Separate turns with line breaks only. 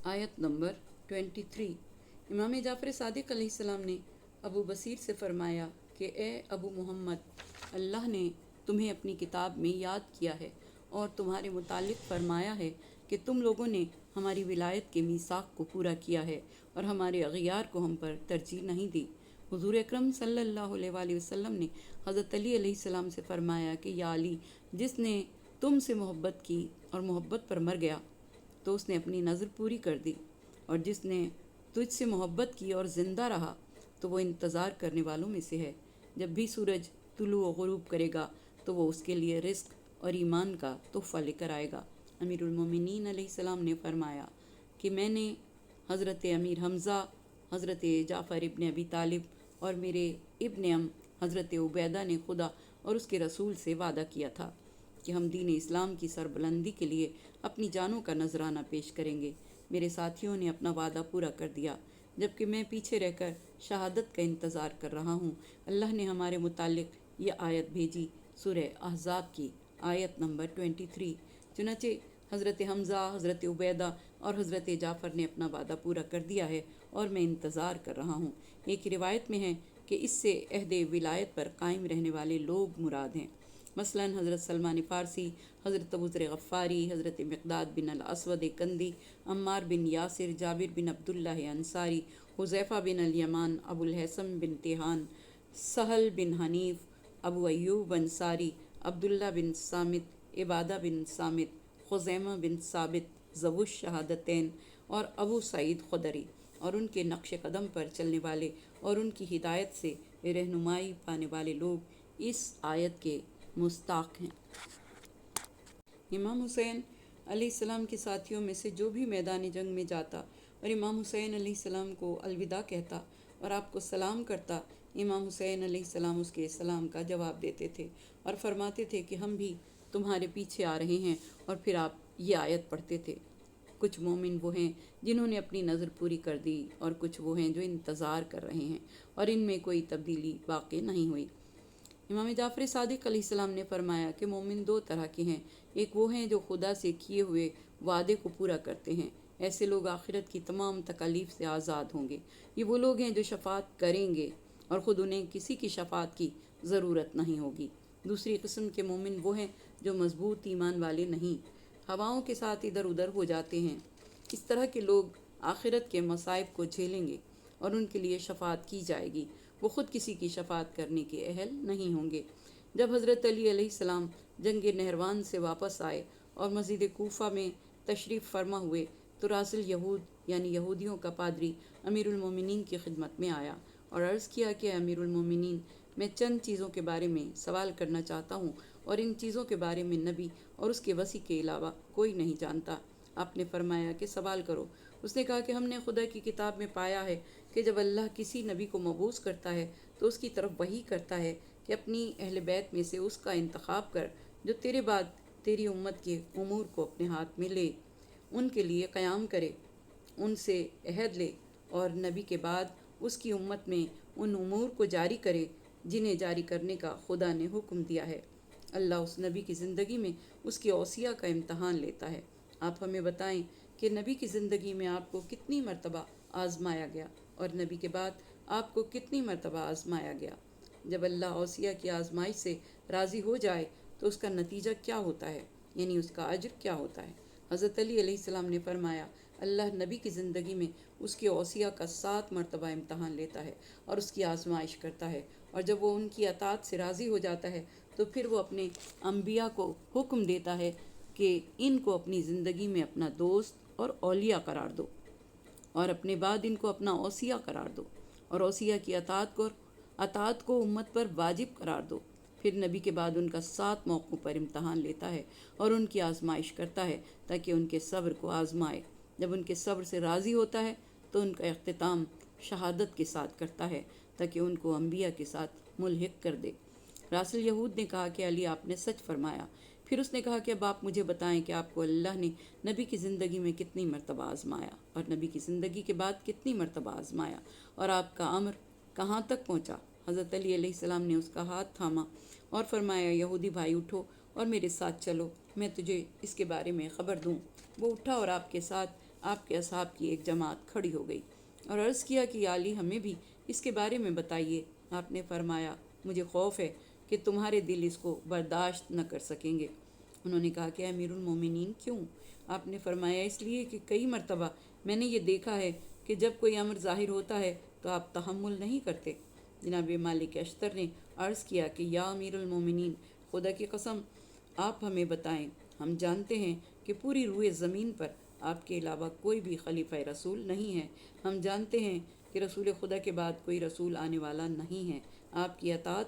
आयत नंबर 23। इमाम जाफ़र सादिक़ अलैहिस्सलाम ने अबू बसीर से फ़रमाया कि ए अबू मोहम्मद, अल्लाह ने तुम्हें अपनी किताब में याद किया है और तुम्हारे मुतालिक फ़रमाया है कि तुम लोगों ने हमारी विलायत के मीसाक को पूरा किया है और हमारे अग़ियार को हम पर तरजीह नहीं दी। हुज़ूर अकरम सल्लल्लाहु अलैहि वसल्लम ने हज़रत अली अलैहिस्सलाम से फ़रमाया कि या अली, जिसने तुमसे मोहब्बत की और मोहब्बत पर मर गया तो उसने अपनी नज़र पूरी कर दी, और जिसने तुझसे मोहब्बत की और ज़िंदा रहा तो वो इंतज़ार करने वालों में से है। जब भी सूरज तुलू व ग़ुरूब करेगा तो वो उसके लिए रिज़्क़ और ईमान का तोहफ़ा लेकर आएगा। अमीरुल मोमिनीन अलैहिस्सलाम ने फ़रमाया कि मैंने हज़रत अमीर हमज़ा, हज़रत जाफ़र इब्न अबी तालिब और मेरे इब्न अम हज़रत उबैदा ने खुदा और उसके रसूल से वादा किया था कि हम दीन इस्लाम की सरबुलंदी के लिए अपनी जानों का नजराना पेश करेंगे। मेरे साथियों ने अपना वादा पूरा कर दिया, जबकि मैं पीछे रहकर शहादत का इंतज़ार कर रहा हूँ। अल्लाह ने हमारे मुतालिक ये आयत भेजी, सूरह अहज़ाब की आयत नंबर 23। चुनाचे हज़रत हमज़ा, हज़रत उबैदा और हज़रत जाफ़र ने अपना वादा पूरा कर दिया है और मैं इंतज़ार कर रहा हूँ। एक रिवायत में है कि इससे अहदे विलायत पर कायम रहने वाले लोग मुराद हैं। मसलन हज़रत सलमान फ़ारसी, हज़रत अबू ज़र गफ़ारी, हज़रत मिक़दाद बिन अल असवद कंदी, अम्मार बिन यासिर, जाबिर बिन अब्दुल्लाह अंसारी, हुज़ैफ़ा बिन अल यमान, अबुल हैसम बिन तिहान, सहल बिन हनीफ़, अबू अय्यूब अंसारी, अब्दुल्ला बिन सामित, इबादा बिन सामित, खुज़ैमा बिन साबित, ज़बुश शहादतैन और अबू सईद खुदरी, और उनके नक्श कदम पर चलने वाले और उनकी हिदायत से रहनुमाई पाने वाले लोग इस आयत के मुस्ताक हैं। इमाम हुसैन अलैहिस्सलाम के साथियों में से जो भी मैदान जंग में जाता और इमाम हुसैन अलैहिस्सलाम को अलविदा कहता और आपको सलाम करता, इमाम हुसैन अलैहिस्सलाम उसके सलाम का जवाब देते थे और फरमाते थे कि हम भी तुम्हारे पीछे आ रहे हैं, और फिर आप ये आयत पढ़ते थे। कुछ मोमिन वो हैं जिन्होंने अपनी नज़र पूरी कर दी और कुछ वो हैं जो इंतज़ार कर रहे हैं और इनमें कोई तब्दीली वाक़ई नहीं हुई। इमाम जाफ़र सादिक़ अलैहिस्सलाम ने फरमाया कि मोमिन दो तरह के हैं। एक वो हैं जो खुदा से किए हुए वादे को पूरा करते हैं, ऐसे लोग आखिरत की तमाम तकालीफ से आज़ाद होंगे। ये वो लोग हैं जो शफ़ात करेंगे और ख़ुद उन्हें किसी की शफ़ात की ज़रूरत नहीं होगी। दूसरी किस्म के मोमिन वो हैं जो मज़बूत ईमान वाले नहीं, हवाओं के साथ इधर उधर हो जाते हैं। इस तरह के लोग आखिरत के मसाइब को झेलेंगे और उनके लिए शफ़ात की जाएगी। वो ख़ुद किसी की शफ़ात करने के अहल नहीं होंगे। जब हज़रत अली अलैहिस्सलाम जंग नहरवान से वापस आए और मस्जिद कूफ़ा में तशरीफ़ फरमा हुए तो रासिल यहूद यानी यहूदियों का पादरी अमीरुल मोमिनीन की खिदमत में आया और अर्ज़ किया कि अमीरुल मोमिनीन, मैं चंद चीज़ों के बारे में सवाल करना चाहता हूँ और इन चीज़ों के बारे में नबी और उसके वसी के अलावा कोई नहीं जानता। आपने फरमाया कि सवाल करो। उसने कहा कि हमने खुदा की किताब में पाया है कि जब अल्लाह किसी नबी को मबूस करता है तो उसकी तरफ वही करता है कि अपनी अहल बैत में से उसका इंतखाब कर जो तेरे बाद तेरी उम्मत के उमूर को अपने हाथ में ले, उनके लिए क़याम करे, उनसे अहद ले और नबी के बाद उसकी उम्मत में उन उमूर को जारी करे जिन्हें जारी करने का खुदा ने हुक्म दिया है। अल्लाह उस नबी की ज़िंदगी में उसकी औसिया का इम्तहान लेता है। आप हमें बताएं कि नबी की ज़िंदगी में आपको कितनी मरतबा आज़माया गया और नबी के बाद आपको कितनी मरतबा आज़माया गया। जब अल्लाह औसिया की आज़माइश से राज़ी हो जाए तो उसका नतीजा क्या होता है, यानी उसका अज्र क्या होता है। हज़रत अली अलैहिस्सलाम ने फरमाया, अल्लाह नबी की ज़िंदगी में उसकी औसिया का 7 मरतबा इम्तहान लेता है और उसकी आज़माइश करता है, और जब वो उनकी अताअत से राज़ी हो जाता है तो फिर वो अपने अम्बिया को हुक्म देता है कि इनको अपनी ज़िंदगी में अपना दोस्त और औलिया करार दो और अपने बाद इनको अपना औसिया करार दो और औसिया की अताअत को उम्मत पर वाजिब करार दो। फिर नबी के बाद उनका 7 मौक़ों पर इम्तहान लेता है और उनकी आज़माइश करता है ताकि उनके सब्र को आज़माए। जब उनके सब्र से राज़ी होता है तो उनका इख्तिताम शहादत के साथ करता है ताकि उनको अम्बिया के साथ मुल्हिक कर दे। रासिल यहूद ने कहा कि अली, आपने सच फरमाया। फिर उसने कहा कि अब आप मुझे बताएं कि आपको अल्लाह ने नबी की ज़िंदगी में कितनी मरतबा आज़माया और नबी की ज़िंदगी के बाद कितनी मरतबा आज़माया और आपका अमर कहाँ तक पहुँचा। हज़रत अली अलैहिस्सलाम ने उसका हाथ थामा और फरमाया, यहूदी भाई उठो और मेरे साथ चलो, मैं तुझे इसके बारे में ख़बर दूँ। वो उठा और आपके साथ آپ کے اصحاب کی ایک جماعت کھڑی ہو گئی اور عرض کیا کہ یا علی ہمیں بھی اس کے بارے میں بتائیے۔ آپ نے فرمایا مجھے خوف ہے کہ تمہارے دل اس کو برداشت نہ کر سکیں گے۔ انہوں نے کہا کہ امیر المومنین کیوں؟ آپ نے فرمایا اس لیے کہ کئی مرتبہ میں نے یہ دیکھا ہے کہ جب کوئی امر ظاہر ہوتا ہے تو آپ تحمل نہیں کرتے۔ جناب مالک اشتر نے عرض کیا کہ یا امیر المومنین، خدا کی قسم آپ ہمیں بتائیں، ہم جانتے ہیں کہ پوری روئے زمین پر آپ کے علاوہ کوئی بھی خلیفہ رسول نہیں ہے۔ ہم جانتے ہیں کہ رسول خدا کے بعد کوئی رسول آنے والا نہیں ہے۔ آپ کی اطاعت